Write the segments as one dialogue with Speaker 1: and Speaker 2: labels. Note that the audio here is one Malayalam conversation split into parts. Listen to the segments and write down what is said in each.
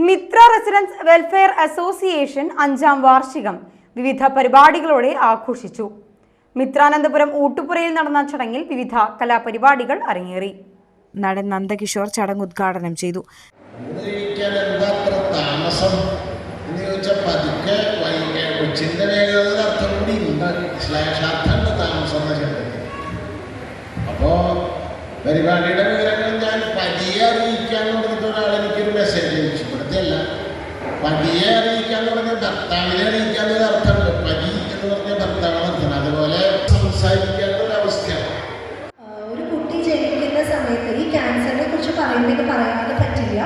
Speaker 1: മിത്ര റെസിഡൻസ് വെൽഫെയർ അസോസിയേഷൻ 5ാം വാർഷികം വിവിധ പരിപാടികളോടെ ആഘോഷിച്ചു. മിത്രാനന്തപുരം ഊട്ടുപുരയിൽ നടന്ന ചടങ്ങിൽ വിവിധ കലാപരിപാടികൾ അരങ്ങേറി. നടൻ നന്ദകിഷോർ ചടങ്ങ് ഉദ്ഘാടനം ചെയ്തു.
Speaker 2: പരിപാടിയുടെ വിവരങ്ങൾ ഞാൻ പതിയെ അറിയിക്കാൻ പറഞ്ഞിട്ട് ഒരാളെനിക്കൊരു മെസ്സേജ് അയച്ചു. ഇവിടുത്തെയല്ല, പതിയെ അറിയിക്കാൻ പറഞ്ഞ ഭർത്താവിനെ അറിയിക്കാൻ ഒരു അർത്ഥമുണ്ട്. പതി എന്ന് പറഞ്ഞ ഭർത്താവിന് അർത്ഥം. അതുപോലെ സംസാരിക്കേണ്ട ഒരു അവസ്ഥയാണ്.
Speaker 3: ഒരു കുട്ടി ജനിക്കുന്ന സമയത്ത് ഈ ക്യാൻസറിനെ കുറിച്ച് പറയാതെ പറ്റില്ല.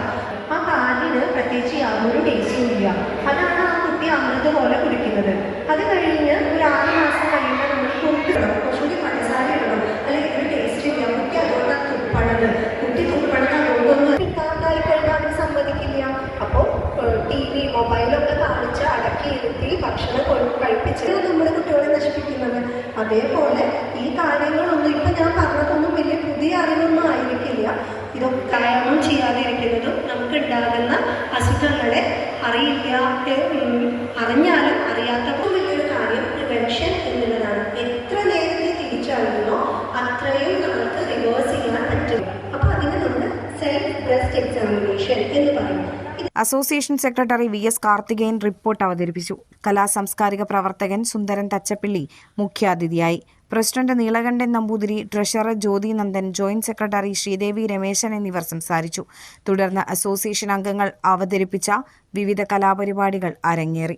Speaker 3: ആ പാലിന് പ്രത്യേകിച്ച് യാതൊരു ടേസ്റ്റും ഇല്ല. അതാണ് ആ കുട്ടി അമൃത് പോലെ കുടിക്കുന്നത്. അത് കഴിഞ്ഞ് ഒരു 6 മാസം കഴിയുമ്പോൾ നമ്മൾ കുട്ടിയിടണം, കുറച്ചുകൂടി പഞ്ചസാര ഇടണം, അല്ലെങ്കിൽ ഒരു ടേസ്റ്റ് ഇല്ല. കുട്ടി അതുകൊണ്ടാണ് തുപ്പണത്. കുട്ടി തുപ്പണത് രോഗമൊന്നും കിട്ടാതായി കഴിഞ്ഞാൽ അവർ സമ്മതിക്കില്ല. അപ്പോൾ TV മൊബൈലൊക്കെ കാണിച്ച് അടക്കി ഇരുത്തി ഭക്ഷണം കഴിപ്പിച്ച് നമ്മുടെ കുട്ടികളെ നശിപ്പിക്കുന്നത്. അതേപോലെ ഈ കാര്യങ്ങളൊന്നും ഇപ്പം ഞാൻ പറഞ്ഞതൊന്നും വലിയ പുതിയ അറിവൊന്നും ആയിരിക്കില്ല. ഇതൊക്കെ ഒന്നും ചെയ്യാതെ ഇരിക്കുന്നതും നമുക്ക് ഉണ്ടാകുന്ന അസുഖങ്ങളെ അറിഞ്ഞാലും അറിയാത്തപ്പോൾ വലിയൊരു കാര്യം പ്രിവെൻഷൻ എന്നുള്ളതാണ്. എത്ര നേരത്തെ തിരിച്ചറിയുന്നോ അത്രയും നമുക്ക് റിവേഴ്സ് ചെയ്യാൻ പറ്റും. അപ്പോൾ അതിന് നമ്മൾ സെൽഫ് ബ്രസ്റ്റ് എക്സാമിനേഷൻ എന്ന് പറയും.
Speaker 1: Association secretary VS Karthikeyan report അവതരിപ്പിച്ചു. കലാസാംസ്കാരിക പ്രവർത്തകൻ സുന്ദരൻ തച്ചപ്പിള്ളി മുഖ്യാതിഥിയായി. President Neelakandan Namboothiri, treasurer Jyothi Nandan, joint secretary Sreedevi Rameshan എന്നിവർ സംസാരിച്ചു. തുടർന്ന് അസോസിയേഷൻ അംഗങ്ങൾ അവതരിപ്പിച്ച വിവിധ കലാപരിപാടികൾ അരങ്ങേറി.